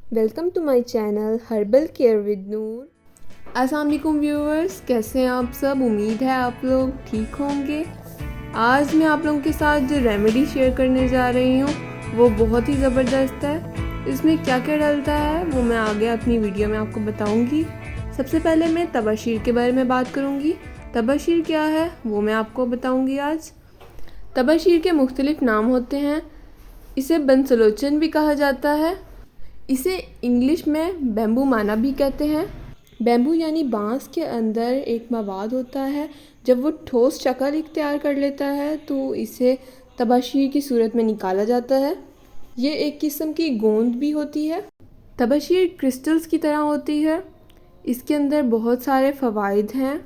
Welcome to my channel herbal care with Noor. अस्सलाम वालेकुम viewers, कैसे हैं आप सब। उम्मीद है आप लोग ठीक होंगे। आज मैं आप लोगों के साथ जो रेमेडी शेयर करने जा रही हूँ वो बहुत ही ज़बरदस्त है। इसमें क्या क्या डलता है वो मैं आगे अपनी वीडियो में आपको बताऊँगी। सबसे पहले मैं तबाशीर के बारे में बात करूँगी। तबाशीर क्या है वो मैं आपको बताऊँगी आज। तबाशीर के मुख्तलिफ़ नाम होते हैं। इसे बनसलोचन भी कहा जाता है। इसे इंग्लिश में बैम्बू माना भी कहते हैं। बैम्बू यानी बांस के अंदर एक मवाद होता है, जब वो ठोस शक्ल इख्तियार कर लेता है तो इसे तबाशीर की सूरत में निकाला जाता है। ये एक किस्म की गोंद भी होती है। तबाशीर क्रिस्टल्स की तरह होती है। इसके अंदर बहुत सारे फ़वाइद हैं।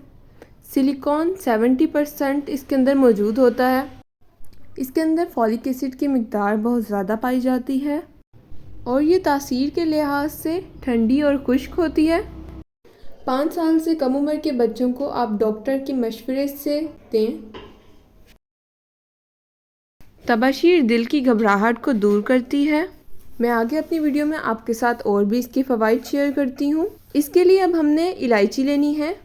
सिलिकॉन 70% इसके अंदर मौजूद होता है। इसके अंदर फॉलिक एसिड की मिकदार बहुत ज़्यादा पाई जाती है और ये तासीर के लिहाज से ठंडी और खुश्क होती है। 5 साल से कम उम्र के बच्चों को आप डॉक्टर के मशवरे से दें। तबाशीर दिल की घबराहट को दूर करती है। मैं आगे अपनी वीडियो में आपके साथ और भी इसके फ़वाइद शेयर करती हूँ। इसके लिए अब हमने इलायची लेनी है।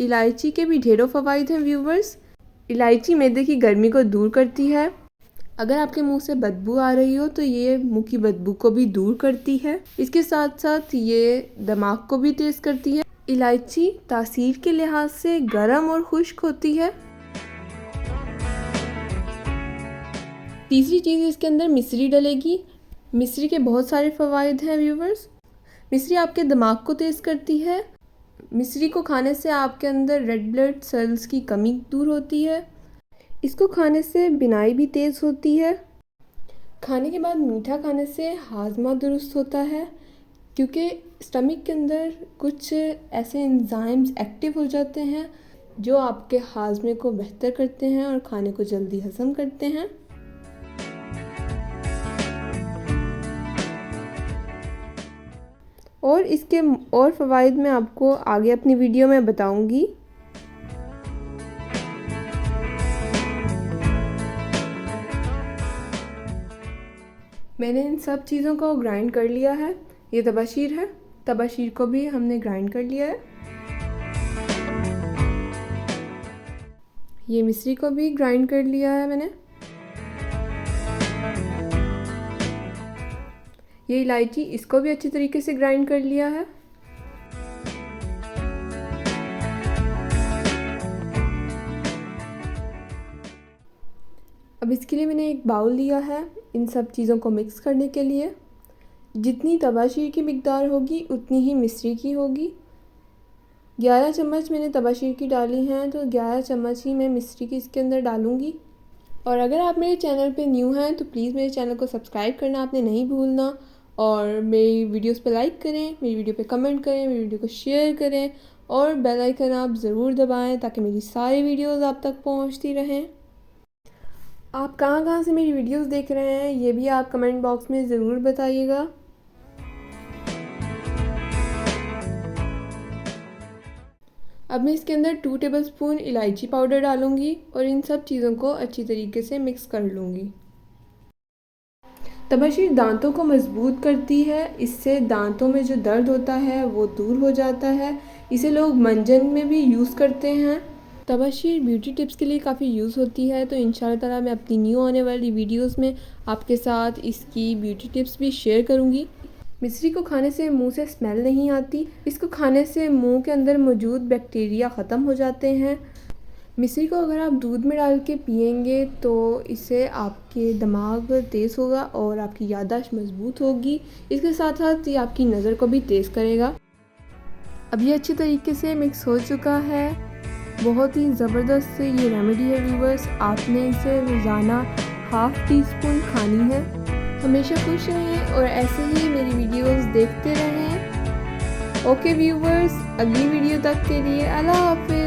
इलायची के भी ढेरों फ़वाइद हैं व्यूवर्स। इलायची मैदे की गर्मी को दूर करती है। अगर आपके मुंह से बदबू आ रही हो तो ये मुंह की बदबू को भी दूर करती है। इसके साथ साथ ये दिमाग को भी तेज़ करती है। इलायची तासीर के लिहाज से गर्म और खुश्क होती है। तीसरी चीज़ इसके अंदर मिश्री डलेगी। मिश्री के बहुत सारे फ़वाइद हैं व्यूवर्स। मिश्री आपके दिमाग को तेज़ करती है। मिश्री को खाने से आपके अंदर रेड ब्लड सेल्स की कमी दूर होती है। इसको खाने से बिनाई भी तेज़ होती है। खाने के बाद मीठा खाने से हाजमा दुरुस्त होता है, क्योंकि स्टमक के अंदर कुछ ऐसे एंजाइम्स एक्टिव हो जाते हैं जो आपके हाजमे को बेहतर करते हैं और खाने को जल्दी हज़म करते हैं। और इसके और फ़वाइद मैं आपको आगे अपनी वीडियो में बताऊंगी। मैंने इन सब चीज़ों को ग्राइंड कर लिया है। ये तबाशीर है। तबाशीर को भी हमने ग्राइंड कर लिया है। ये मिश्री को भी ग्राइंड कर लिया है मैंने। ये इलायची, इसको भी अच्छी तरीके से ग्राइंड कर लिया है। अब इसके लिए मैंने एक बाउल लिया है इन सब चीज़ों को मिक्स करने के लिए। जितनी तबाशीर की मिकदार होगी उतनी ही मिश्री की होगी। 11 चम्मच मैंने तबाशीर की डाली हैं, तो 11 चम्मच ही मैं मिश्री की इसके अंदर डालूँगी। और अगर आप मेरे चैनल पे न्यू हैं तो प्लीज़ मेरे चैनल को सब्सक्राइब करना आपने नहीं भूलना, और मेरी वीडियोस पे लाइक करें, मेरी वीडियो पे कमेंट करें, मेरी वीडियो को शेयर करें और बेल आइकन आप ज़रूर दबाएं ताकि मेरी सारी वीडियोस आप तक पहुंचती रहें। आप कहाँ कहाँ से मेरी वीडियोस देख रहे हैं ये भी आप कमेंट बॉक्स में ज़रूर बताइएगा। अब मैं इसके अंदर 2 टेबलस्पून इलायची पाउडर डालूंगी और इन सब चीज़ों को अच्छी तरीके से मिक्स कर लूँगी। तबाशीर दांतों को मजबूत करती है। इससे दांतों में जो दर्द होता है वो दूर हो जाता है। इसे लोग मंजन में भी यूज़ करते हैं। तबाशीर ब्यूटी टिप्स के लिए काफ़ी यूज़ होती है, तो इंशाल्लाह ताला मैं अपनी न्यू आने वाली वीडियोस में आपके साथ इसकी ब्यूटी टिप्स भी शेयर करूँगी। मिश्री को खाने से मुंह से स्मेल नहीं आती। इसको खाने से मुंह के अंदर मौजूद बैक्टीरिया ख़त्म हो जाते हैं। मिश्री को अगर आप दूध में डाल के पिएंगे तो इससे आपके दिमाग तेज़ होगा और आपकी याददाश्त मजबूत होगी। इसके साथ साथ ये आपकी नज़र को भी तेज़ करेगा। अब ये अच्छी तरीके से मिक्स हो चुका है। बहुत ही ज़बरदस्त ये रेमेडी है व्यूवर्स। आपने इसे रोज़ाना ½ टीस्पून खानी है। हमेशा खुश रहें और ऐसे ही मेरी वीडियोस देखते रहें। ओके व्यूवर्स, अगली वीडियो तक के लिए अल्लाह हाफ़िज़।